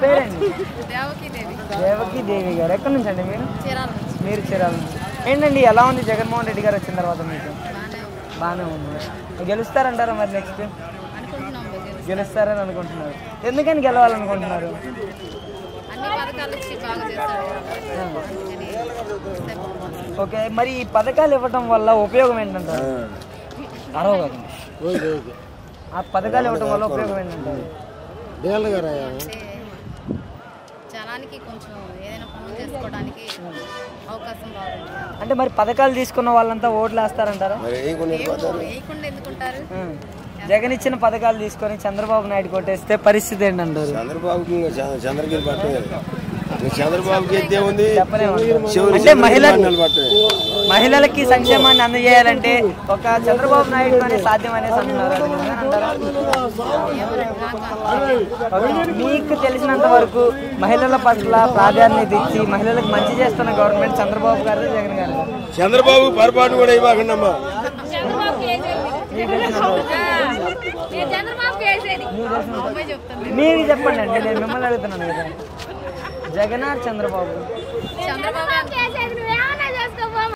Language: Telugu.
పేరండి? దేవకి దేవి గారు. ఎక్కడి నుంచి అండి మీరు? మీరు చీరాల నుంచి. ఏంటండి ఎలా ఉంది జగన్మోహన్ రెడ్డి గారు వచ్చిన తర్వాత మీకు? బాగానే ఉంది. గెలుస్తారంటారా మరి నెక్స్ట్? గెలుస్తారని అనుకుంటున్నారు. ఎందుకని గెలవాలనుకుంటున్నారు? ఓకే, మరి ఈ పథకాలు ఇవ్వటం వల్ల ఉపయోగం ఏంటంటారు? ఆ పథకాలు ఇవ్వటం వల్ల ఉపయోగం ఏంటంటారు? జనానికి కొంచెం ఏదైనా పనులు చేసుకోవడానికి అవకాశం బాగుంది. అంటే మరి పథకాలు తీసుకున్న వాళ్ళంతా ఓట్లు వేస్తారంటారా? వేయకుండా ఎందుకుంటారు? జగన్ ఇచ్చిన పథకాలు తీసుకొని చంద్రబాబు నాయుడు కొట్టేస్తే పరిస్థితి ఏంటంటారు? అంటే మహిళలకి సంక్షేమాన్ని అందజేయాలంటే ఒక చంద్రబాబు నాయుడుతోనే సాధ్యం అనేసి అంటున్నారు. మీకు తెలిసినంత వరకు మహిళల పట్ల ప్రాధాన్యత ఇచ్చి మహిళలకు మంచి చేస్తున్న గవర్నమెంట్ చంద్రబాబు గారు, జగన్ గారు? చంద్రబాబు పొరపాటు కూడా ఇవ్వకండమ్మా. మీరు చెప్పండి అండి, నేను మిమ్మల్ని అడుగుతున్నాను కదా. జగన్ చంద్రబాబు?